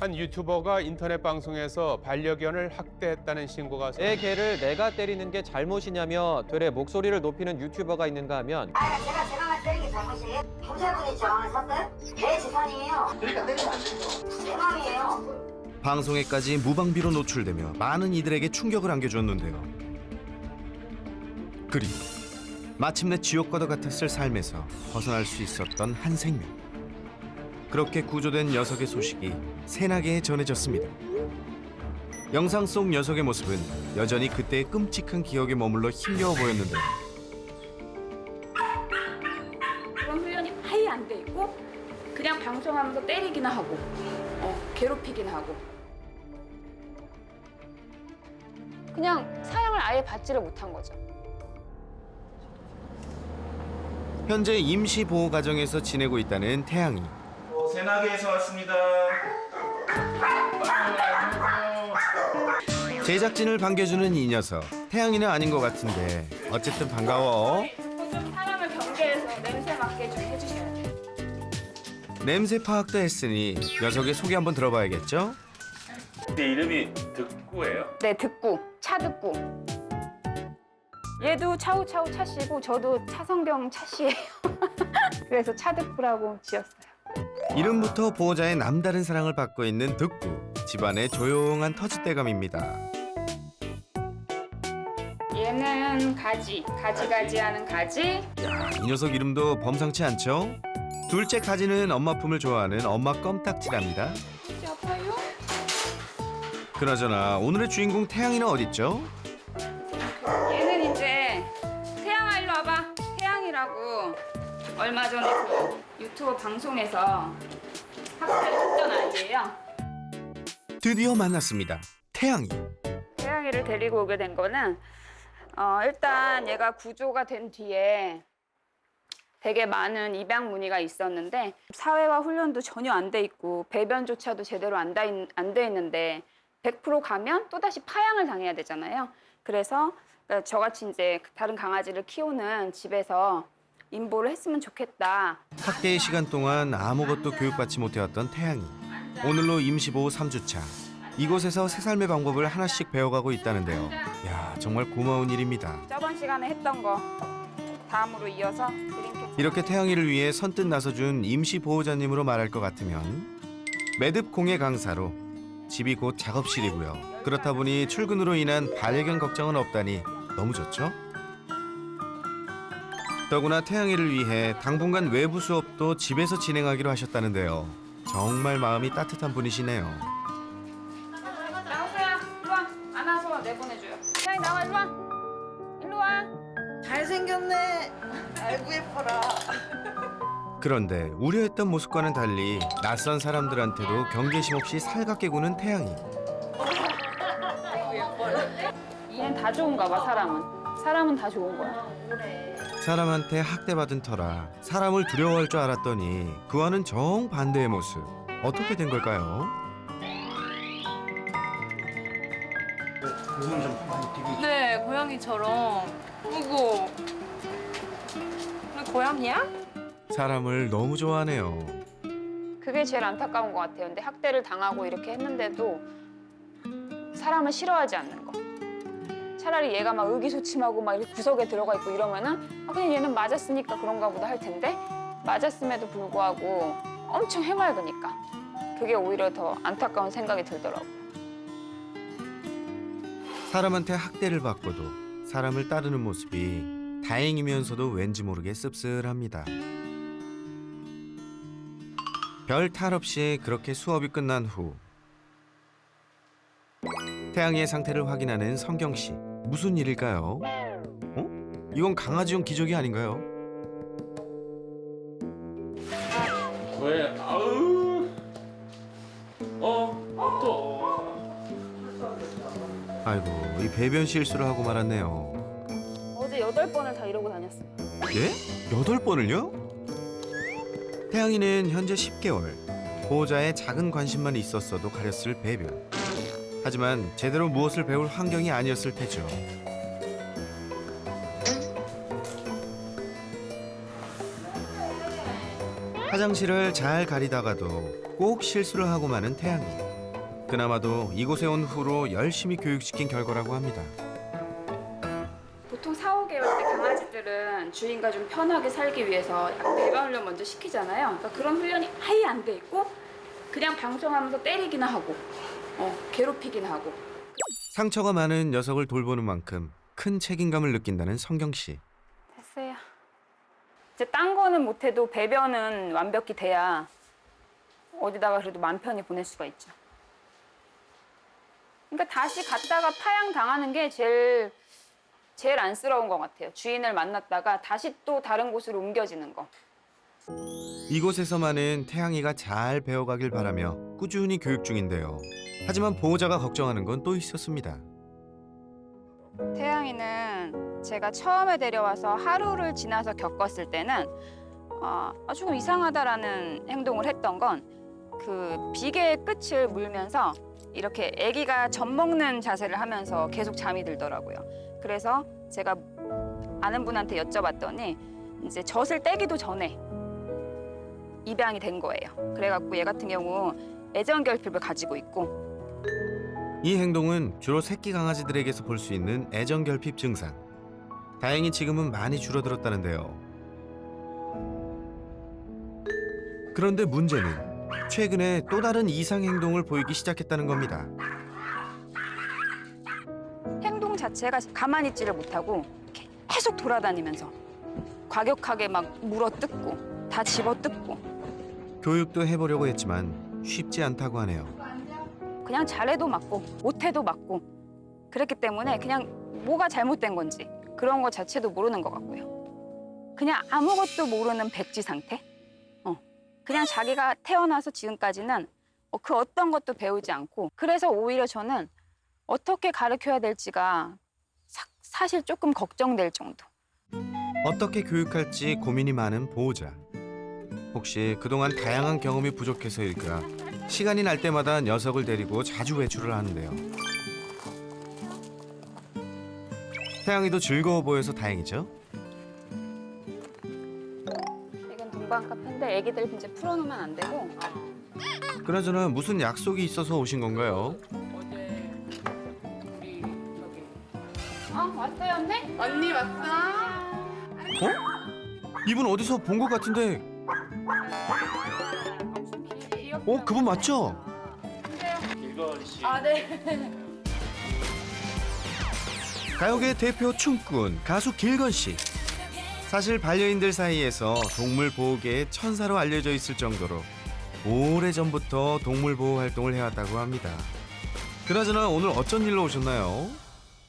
한 유튜버가 인터넷 방송에서 반려견을 학대했다는 신고가 내 개를 내가 때리는 게 잘못이냐며 되레 목소리를 높이는 유튜버가 있는가 하면 제가 때린 게 잘못이에요? 경찰분이 저항을 샀어요? 개 재산이에요. 그러니까 때리면 안 되죠. 제 맘이에요. 방송에까지 무방비로 노출되며 많은 이들에게 충격을 안겨주었는데요. 그리고 마침내 지옥과도 같았을 삶에서 벗어날 수 있었던 한 생명. 그렇게 구조된 녀석의 소식이 세나게에 전해졌습니다. 영상 속 녀석의 모습은 여전히 그때의 끔찍한 기억에 머물러 힘겨워 보였는데요. 그런 훈련이 아예 안 돼 있고 그냥 방송하면서 때리기나 하고 괴롭히기나 하고 그냥 사양을 아예 받지를 못한 거죠. 현재 임시 보호 가정에서 지내고 있다는 태양이. 세나게에서 왔습니다. 제작진을 반겨주는 이 녀석. 태양이는 아닌 것 같은데 어쨌든 반가워. 좀 사람을 경계해서 냄새 맡게 좀 해주셔야 돼요. 냄새 파악도 했으니 녀석의 소개 한번 들어봐야겠죠? 내 이름이 득구예요? 네, 득구, 차득구. 얘도 차우차우 차씨고 저도 차성경 차씨예요. 그래서 차득구라고 지었어요. 이름부터 보호자의 남다른 사랑을 받고 있는 득구. 집안의 조용한 터줏대감입니다. 얘는 가지가지하는 가지. 야, 이 녀석 이름도 범상치 않죠? 둘째 가지는 엄마 품을 좋아하는 엄마 껌딱지랍니다. 진짜 아파요? 그나저나 오늘의 주인공 태양이는 어딨죠? 얘는 이제 태양아 일로 와봐. 태양이라고 얼마 전에 그 유튜브 방송에서 학대를 했던 아이예요. 드디어 만났습니다. 태양이. 태양이를 데리고 오게 된 거는 일단 얘가 구조가 된 뒤에 되게 많은 입양 문의가 있었는데 사회화 훈련도 전혀 안 돼 있고 배변조차도 제대로 안 돼 있는데 100% 가면 또다시 파양을 당해야 되잖아요. 그래서 저같이 이제 다른 강아지를 키우는 집에서 인보를 했으면 좋겠다. 학대의 시간 동안 아무것도 교육받지 못해왔던 태양이. 오늘로 임시보호 3주차. 이곳에서 새 삶의 방법을 하나씩 배워가고 있다는데요. 야, 정말 고마운 일입니다. 저번 시간에 했던 거 다음으로 이어서 드림캐치. 이렇게 태양이를 위해 선뜻 나서준 임시보호자님으로 말할 것 같으면 매듭 공예 강사로 집이 곧 작업실이고요. 그렇다 보니 출근으로 인한 반려견 걱정은 없다니 너무 좋죠? 더구나 태양이를 위해 당분간 외부 수업도 집에서 진행하기로 하셨다는데요. 정말 마음이 따뜻한 분이시네요. 나오세요. 일로 와. 안아서 내보내줘요. 태양이 나와 일로 와. 일로 와. 잘생겼네. 아이고 예뻐라. 그런데 우려했던 모습과는 달리 낯선 사람들한테도 경계심 없이 살갑게 구는 태양이. 얘는 다 좋은가 봐, 사람은. 사람은 다 좋은 거야. 사람한테 학대받은 터라 사람을 두려워할 줄 알았더니 그와는 정반대의 모습. 어떻게 된 걸까요? 네, 고양이처럼. 이거 우리 고양이야? 사람을 너무 좋아하네요. 그게 제일 안타까운 것 같아요. 근데 학대를 당하고 이렇게 했는데도 사람을 싫어하지 않는 거. 차라리 얘가 막 의기소침하고 막 이렇게 구석에 들어가 있고 이러면은 그냥 얘는 맞았으니까 그런가 보다 할 텐데 맞았음에도 불구하고 엄청 해맑으니까 그게 오히려 더 안타까운 생각이 들더라고요. 사람한테 학대를 받고도 사람을 따르는 모습이 다행이면서도 왠지 모르게 씁쓸합니다. 별 탈 없이 그렇게 수업이 끝난 후 태양이의 상태를 확인하는 성경 씨. 무슨 일일까요? 이건 강아지용 기저귀 아닌가요? 왜? 아우. 또. 아이고, 이 배변 실수를 하고 말았네요. 어제 8번을 다 이러고 다녔어요. 예? 8번을요? 태양이는 현재 10개월. 보호자의 작은 관심만 있었어도 가렸을 배변. 하지만 제대로 무엇을 배울 환경이 아니었을 테죠. 화장실을 잘 가리다가도 꼭 실수를 하고 마는 태양이. 그나마도 이곳에 온 후로 열심히 교육시킨 결과라고 합니다. 보통 4, 5개월 때 강아지들은 주인과 좀 편하게 살기 위해서 배변 훈련 먼저 시키잖아요. 그러니까 그런 훈련이 아예 안 돼 있고 그냥 방송하면서 때리기나 하고 괴롭히기나 하고. 상처가 많은 녀석을 돌보는 만큼 큰 책임감을 느낀다는 성경 씨. 됐어요. 이제 딴 거는 못해도 배변은 완벽히 돼야 어디다가 그래도 마음 편히 보낼 수가 있죠. 그러니까 다시 갔다가 파양 당하는 게 제일 안쓰러운 것 같아요. 주인을 만났다가 다시 또 다른 곳으로 옮겨지는 거. 이곳에서만은 태양이가 잘 배워가길 바라며 꾸준히 교육 중인데요. 하지만 보호자가 걱정하는 건 또 있었습니다. 태양이는 제가 처음에 데려와서 하루를 지나서 겪었을 때는 조금 이상하다라는 행동을 했던 건 그 비계의 끝을 물면서 이렇게 아기가 젖 먹는 자세를 하면서 계속 잠이 들더라고요. 그래서 제가 아는 분한테 여쭤봤더니 이제 젖을 떼기도 전에 입양이 된 거예요. 그래갖고 얘 같은 경우 애정결핍을 가지고 있고. 이 행동은 주로 새끼 강아지들에게서 볼 수 있는 애정결핍 증상. 다행히 지금은 많이 줄어들었다는데요. 그런데 문제는 최근에 또 다른 이상 행동을 보이기 시작했다는 겁니다. 행동 자체가 가만히 있지를 못하고 계속 돌아다니면서 과격하게 막 물어뜯고 다 집어뜯고. 교육도 해보려고 했지만 쉽지 않다고 하네요. 그냥 잘해도 맞고 못해도 맞고 그랬기 때문에 그냥 뭐가 잘못된 건지 그런 거 자체도 모르는 것 같고요. 그냥 아무것도 모르는 백지 상태? 그냥 자기가 태어나서 지금까지는 그 어떤 것도 배우지 않고, 그래서 오히려 저는 어떻게 가르쳐야 될지가 사실 조금 걱정될 정도. 어떻게 교육할지 고민이 많은 보호자. 혹시 그동안 다양한 경험이 부족해서일까 시간이 날 때마다 녀석을 데리고 자주 외출을 하는데요. 태양이도 즐거워 보여서 다행이죠. 이건 동반 카페인데 애기들 이제 풀어놓으면 안 되고. 그나저나 무슨 약속이 있어서 오신 건가요? 왔어요 언니? 언니 왔어? 이분 어디서 본 것 같은데. 그분 맞죠? 길건 씨. 네. 가요계 대표 춤꾼 가수 길건 씨. 사실 반려인들 사이에서 동물 보호계의 천사로 알려져 있을 정도로 오래전부터 동물 보호 활동을 해왔다고 합니다. 그나저나 오늘 어쩐 일로 오셨나요?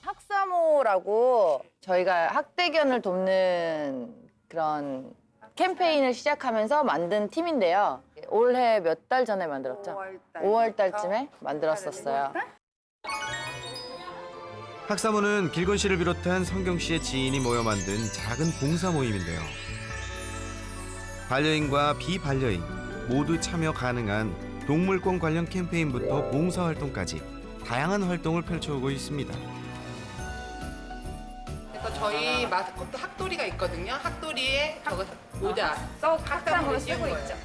학사모라고 저희가 학대견을 돕는 그런 캠페인을 시작하면서 만든 팀인데요. 올해 몇 달 전에 만들었죠? 5월 달쯤에 만들었었어요. 학사모는 길건 씨를 비롯한 성경 씨의 지인이 모여 만든 작은 봉사 모임인데요. 반려인과 비반려인 모두 참여 가능한 동물권 관련 캠페인부터 봉사활동까지 다양한 활동을 펼쳐오고 있습니다. 그래서 저희 마스코트 학도리가 있거든요. 학도리에 저거 모자 학사모를 쓰고 있죠.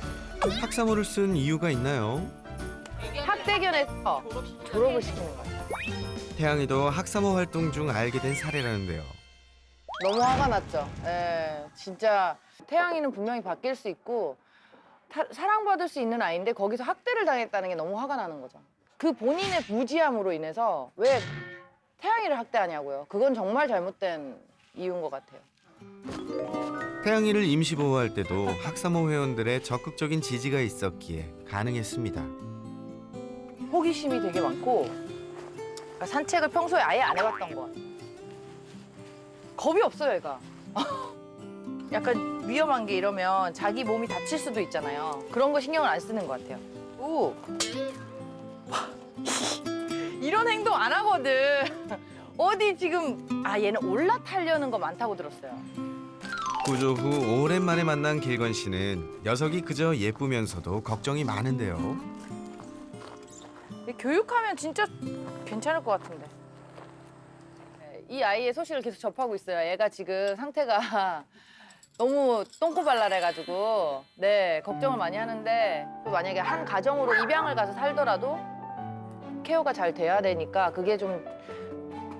학사모를 쓴 이유가 있나요? 학대견에서 졸업을 시키는 거예요. 태양이도 학사모 활동 중 알게 된 사례라는데요. 너무 화가 났죠. 진짜 태양이는 분명히 바뀔 수 있고 사랑받을 수 있는 아이인데 거기서 학대를 당했다는 게 너무 화가 나는 거죠. 그 본인의 무지함으로 인해서 왜 태양이를 학대하냐고요. 그건 정말 잘못된 이유인 것 같아요. 태양이를 임시보호할 때도 학사모 회원들의 적극적인 지지가 있었기에 가능했습니다. 호기심이 되게 많고 그러니까 산책을 평소에 아예 안 해봤던 것 같아요. 겁이 없어요, 얘가. 약간 위험한 게 이러면 자기 몸이 다칠 수도 있잖아요. 그런 거 신경을 안 쓰는 것 같아요. 오. 이런 행동 안 하거든. 어디 지금 얘는 올라타려는 거 많다고 들었어요. 구조 후 오랜만에 만난 길건 씨는 녀석이 그저 예쁘면서도 걱정이 많은데요. 교육하면 진짜 괜찮을 것 같은데. 이 아이의 소식을 계속 접하고 있어요. 얘가 지금 상태가 너무 똥꼬발랄해가지고 걱정을 많이 하는데 또 만약에 한 가정으로 입양을 가서 살더라도 케어가 잘 돼야 되니까 그게 좀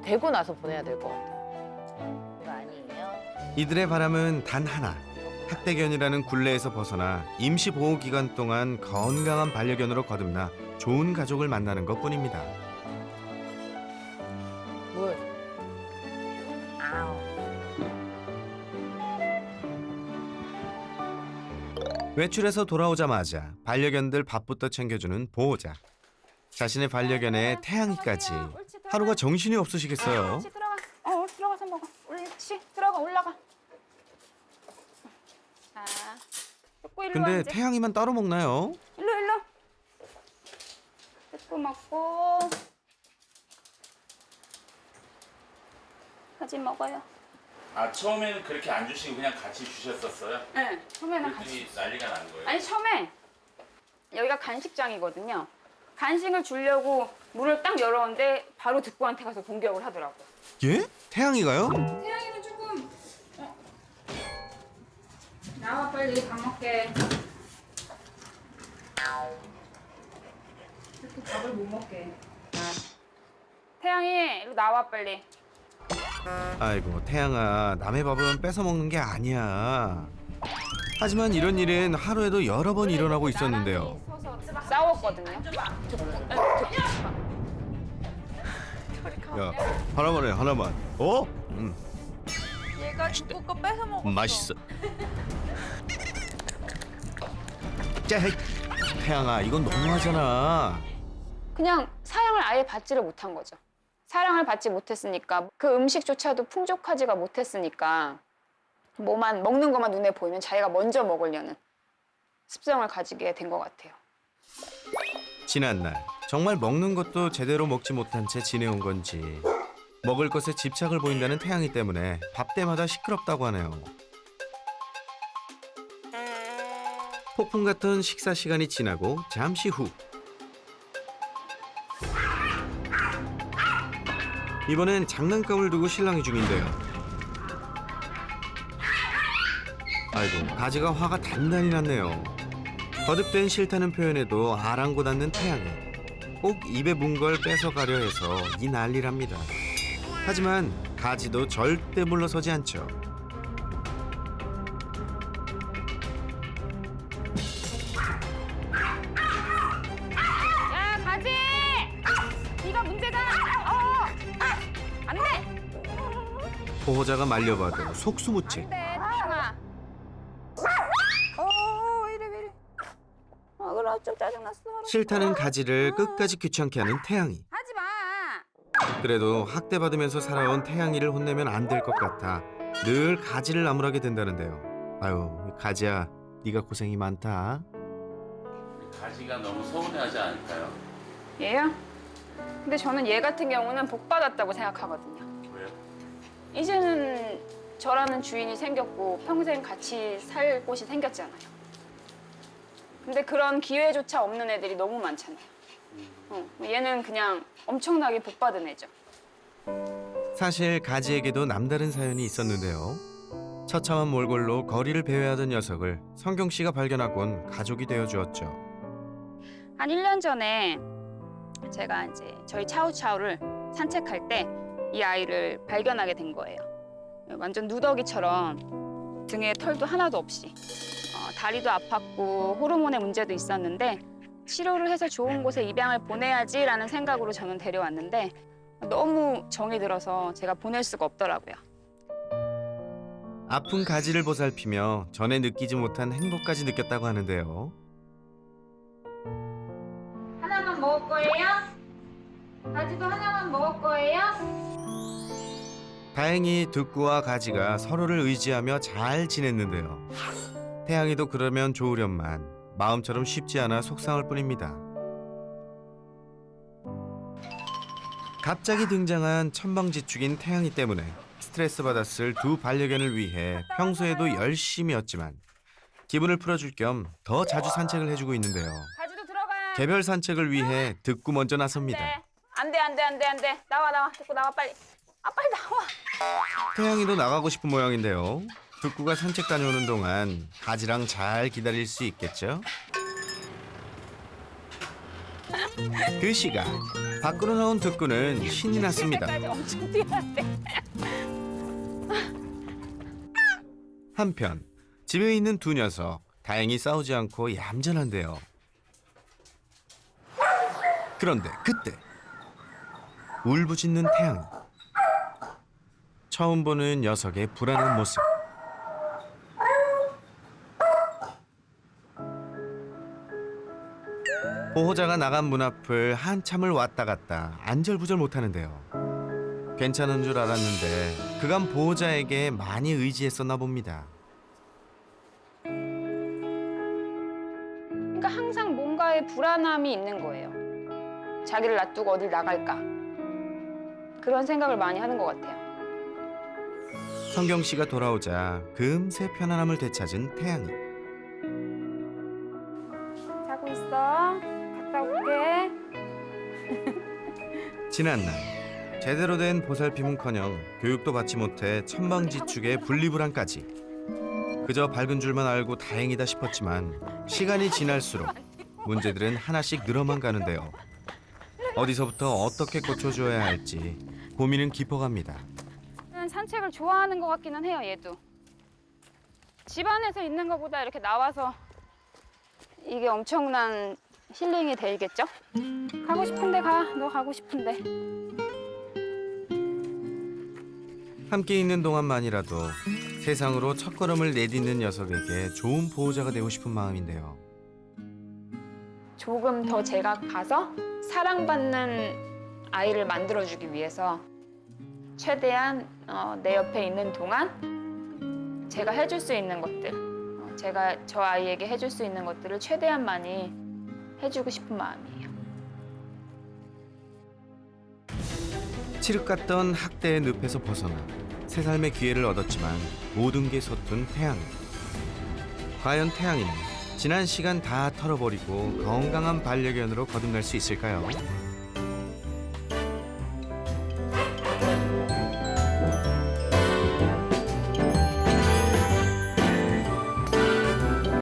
되고 나서 보내야 될 것 같아요. 이거 아니에요? 이들의 바람은 단 하나. 학대견이라는 굴레에서 벗어나 임시 보호 기간 동안 건강한 반려견으로 거듭나 좋은 가족을 만나는 것뿐입니다. 물. 아우. 외출해서 돌아오자마자 반려견들 밥부터 챙겨주는 보호자. 자신의 반려견에 태양이까지. 하루가 정신이 없으시겠어요. 옳지, 들어가. 들어가서 먹어. 옳지, 들어가, 올라가. 자, 뜯고 일로 와, 근데 이제. 태양이만 따로 먹나요? 일로. 뜯고 먹고. 같이 먹어요. 아 처음에는 그렇게 안 주시고 그냥 같이 주셨었어요? 네, 처음에는 같이. 그랬더니 난리가 난 거예요? 아니, 처음에 여기가 간식장이거든요. 간식을 주려고 문을 딱 열었는데 바로 득보한테 가서 공격을 하더라고요. 예? 태양이가요? 태양이는 조금 나와 빨리 밥 먹게. 이렇게 밥을 못 먹게. 태양이 이리 나와 빨리. 아이고 태양아, 남의 밥은 뺏어 먹는 게 아니야. 하지만 이런 일은 하루에도 여러 번 일어나고 있었는데요. 싸웠거든요. 야, 하나만 해, 하나만. 어? 얘가 누구 거 뺏어 먹었어. 맛있어. 자, 헤이. 태양아, 이건 너무하잖아. 그냥 사랑을 아예 받지를 못한 거죠. 사랑을 받지 못했으니까 그 음식조차도 풍족하지가 못했으니까 뭐만 먹는 것만 눈에 보이면 자기가 먼저 먹으려는 습성을 가지게 된 것 같아요. 지난날 정말 먹는 것도 제대로 먹지 못한 채 지내온 건지 먹을 것에 집착을 보인다는 태양이 때문에 밥 때마다 시끄럽다고 하네요. 폭풍 같은 식사 시간이 지나고 잠시 후 이번엔 장난감을 두고 실랑이 중인데요. 아이고, 가지가 화가 단단히 났네요. 거듭된 싫다는 표현에도 아랑곳 않는 태양이 꼭 입에 문 걸 뺏어가려 해서 이 난리랍니다. 하지만 가지도 절대 물러서지 않죠. 야, 가지! 네가 문제다! 안 돼! 보호자가 말려봐도 속수무책. 안 돼, 태양아. 왜 이래. 그래, 좀 짜증났어. 싫다는 가지를 끝까지 귀찮게 하는 태양이. 하지 마! 그래도 학대받으면서 살아온 태양이를 혼내면 안 될 것 같아 늘 가지를 나무라게 된다는데요. 아유, 가지야, 네가 고생이 많다. 가지가 너무 서운해하지 않을까요? 얘요? 근데 저는 얘 같은 경우는 복 받았다고 생각하거든요. 왜요? 이제는 저라는 주인이 생겼고 평생 같이 살 곳이 생겼잖아요. 근데 그런 기회조차 없는 애들이 너무 많잖아요. 얘는 그냥 엄청나게 복 받은 애죠. 사실 가지에게도 남다른 사연이 있었는데요. 처참한 몰골로 거리를 배회하던 녀석을 성경 씨가 발견하곤 가족이 되어 주었죠. 한 1년 전에 제가 이제 저희 차우차우를 산책할 때 이 아이를 발견하게 된 거예요. 완전 누더기처럼 등에 털도 하나도 없이 다리도 아팠고 호르몬의 문제도 있었는데 치료를 해서 좋은 곳에 입양을 보내야지라는 생각으로 저는 데려왔는데 너무 정이 들어서 제가 보낼 수가 없더라고요. 아픈 가지를 보살피며 전에 느끼지 못한 행복까지 느꼈다고 하는데요. 하나만 먹을 거예요? 가지도 하나만 먹을 거예요? 다행히 득구와 가지가 서로를 의지하며 잘 지냈는데요. 태양이도 그러면 좋으련만 마음처럼 쉽지 않아 속상할 뿐입니다. 갑자기 등장한 천방지축인 태양이 때문에 스트레스 받았을 두 반려견을 위해 평소에도 열심이었지만 기분을 풀어줄 겸 더 자주 산책을 해주고 있는데요. 가지도 들어가. 개별 산책을 위해 득구 먼저 나섭니다. 안 돼. 나와. 듣고 나와 빨리. 빨리 나와. 태양이도 나가고 싶은 모양인데요. 득구가 산책 다녀오는 동안 가지랑 잘 기다릴 수 있겠죠? 그 시각 밖으로 나온 득구는 신이 났습니다. 때까지 엄청 뛰었대. 한편 집에 있는 두 녀석 다행히 싸우지 않고 얌전한데요. 그런데 그때 울부짖는 태양. 처음 보는 녀석의 불안한 모습. 보호자가 나간 문 앞을 한참을 왔다 갔다 안절부절 못하는데요. 괜찮은 줄 알았는데 그간 보호자에게 많이 의지했었나 봅니다. 그러니까 항상 뭔가의 불안함이 있는 거예요. 자기를 놔두고 어딜 나갈까. 그런 생각을 많이 하는 것 같아요. 성경 씨가 돌아오자 금세 편안함을 되찾은 태양이. 자고 있어. 갔다 올게. 지난날 제대로 된 보살핌은커녕 교육도 받지 못해 천방지축에 분리불안까지. 그저 밝은 줄만 알고 다행이다 싶었지만 시간이 지날수록 문제들은 하나씩 늘어만 가는데요. 어디서부터 어떻게 고쳐줘야 할지 고민은 깊어갑니다. 산책을 좋아하는 것 같기는 해요, 얘도. 집 안에서 있는 것보다 이렇게 나와서 이게 엄청난 힐링이 되겠죠? 가고 싶은데 가. 너 가고 싶은데. 함께 있는 동안만이라도 세상으로 첫걸음을 내딛는 녀석에게 좋은 보호자가 되고 싶은 마음인데요. 조금 더 제가 가서 사랑받는 아이를 만들어주기 위해서 최대한 내 옆에 있는 동안 제가 해줄 수 있는 것들, 제가 저 아이에게 해줄 수 있는 것들을 최대한 많이 해주고 싶은 마음이에요. 칠흑 같던 학대의 늪에서 벗어나 새 삶의 기회를 얻었지만 모든 게 서툰 태양. 과연 태양이는 지난 시간 다 털어버리고 건강한 반려견으로 거듭날 수 있을까요?